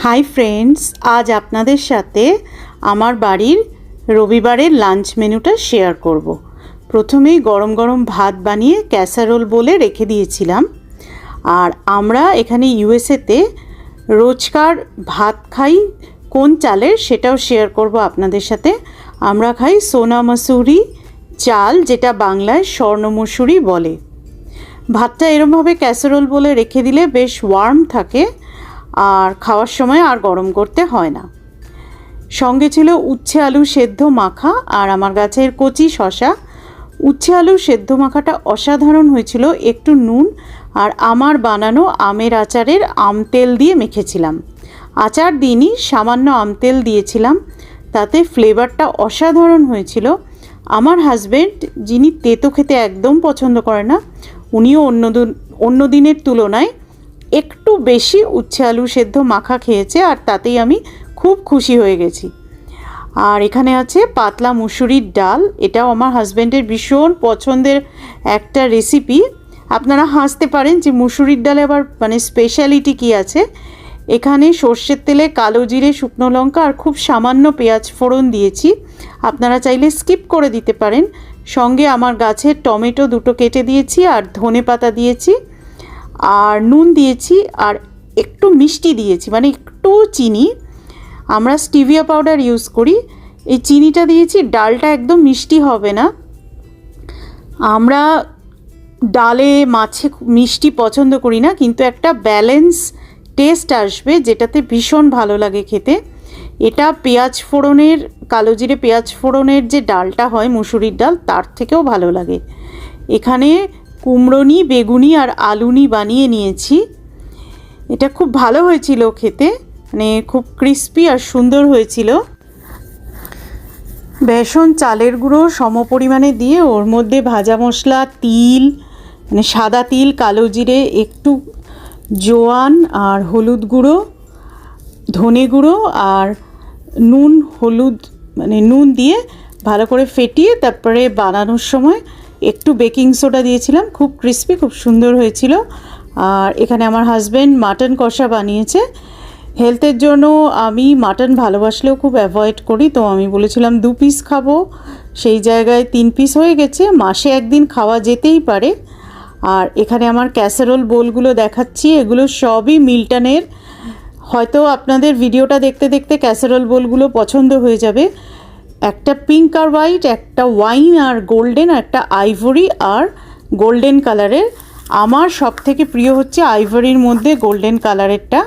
Hi friends, আজ আপনাদের সাথে আমার বাড়ির রবিবারের লাঞ্চ মেনুটা শেয়ার করব। প্রথমেই গরম গরম ভাত বানিয়ে ক্যাসারোল বলে রেখে দিয়েছিলাম। আর আমরা এখানে ইউএসএতে রোজকার ভাত খাই কোন চালের সেটাও শেয়ার করব আপনাদের সাথে। আমরা খাই সোনা মসুরি চাল, যেটা বাংলায় স্বর্ণ মসুরি বলে। ভাতটা এরমভাবে ক্যাসারোল বলে রেখে দিলে বেশ ওয়ার্ম থাকে আর খাওয়ার সময় আর গরম করতে হয় না। সঙ্গে ছিল উচ্ছে আলু সেদ্ধ মাখা আর আমার গাছের কচি শশা। উচ্ছে আলু সেদ্ধ মাখাটা অসাধারণ হয়েছিল। একটু নুন আর আমার বানানো আমের আচারের আম তেল দিয়ে মেখেছিলাম। আচার দিইনি, সামান্য আম তেল দিয়েছিলাম, তাতে ফ্লেভারটা অসাধারণ হয়েছিল। আমার হাজব্যান্ড, যিনি তেতো খেতে একদম পছন্দ করে না, উনিও অন্য দিনের তুলনায় একটু বেশি উচ্ছে আলু সেদ্ধ মাখা খেয়েছে আর তাতেই আমি খুব খুশি হয়ে গেছি। আর এখানে আছে পাতলা মুসুরির ডাল। এটাও আমার হাজব্যান্ডের ভীষণ পছন্দের একটা রেসিপি। আপনারা হাসতে পারেন যে মুসুরির ডালে আবার স্পেশালিটি কী আছে। এখানে সর্ষের তেলে কালো জিরে, শুকনো লঙ্কা আর খুব সামান্য পেঁয়াজ ফোড়ন দিয়েছি। আপনারা চাইলে স্কিপ করে দিতে পারেন। সঙ্গে আমার গাছের টমেটো দুটো কেটে দিয়েছি আর ধনে পাতা দিয়েছি আর নুন দিয়েছি আর একটু মিষ্টি দিয়েছি, একটু চিনি। আমরা স্টিভিয়া পাউডার ইউজ করি। এই চিনিটা দিয়েছি, ডালটা একদম মিষ্টি হবে না। আমরা ডালে মাছে মিষ্টি পছন্দ করি না, কিন্তু একটা ব্যালেন্স টেস্ট আসবে যেটাতে ভীষণ ভালো লাগে খেতে। এটা পেঁয়াজ ফোড়নের, কালো জিরে পেঁয়াজ ফোড়নের যে ডালটা হয় মুসুরির ডাল, তার থেকেও ভালো লাগে। এখানে কুমড়োনি, বেগুনি আর আলুনি বানিয়ে নিয়েছি। এটা খুব ভালো হয়েছিল খেতে, খুব ক্রিস্পি আর সুন্দর হয়েছিল। বেসন, চালের গুঁড়ো সমপরিমাণে দিয়ে ওর মধ্যে ভাজা মশলা, তিল, সাদা তিল, কালো জিরে, একটু জোয়ান আর হলুদ গুঁড়ো, ধনে গুঁড়ো আর নুন, হলুদ নুন দিয়ে ভালো করে ফেটিয়ে তারপরে বানানোর সময় একটু বেকিং সোডা দিয়েছিলাম। খুব ক্রিস্পি, খুব সুন্দর হয়েছিল। আর এখানে আমার হাজব্যান্ড মাটন কষা বানিয়েছে। হেলথের জন্য আমি মাটন ভালোবাসলেও খুব অ্যাভয়েড করি, তো আমি বলেছিলাম 2 পিস খাবো, সেই জায়গায় 3 পিস হয়ে গেছে। মাসে একদিন খাওয়া যেতেই পারে। আর এখানে আমার ক্যাসারোল বোলগুলো দেখাচ্ছি, এগুলো সবই মিল্টনের। হয়তো আপনাদের ভিডিওটা দেখতে দেখতে ক্যাসারোল বোলগুলো পছন্দ হয়ে যাবে। একটা পিঙ্ক আর হোয়াইট, একটা ওয়াইন আর গোল্ডেন, একটা আইভরি আর গোল্ডেন কালারের। আমার সব থেকে প্রিয় হচ্ছে আইভরির মধ্যে গোল্ডেন কালারেরটা।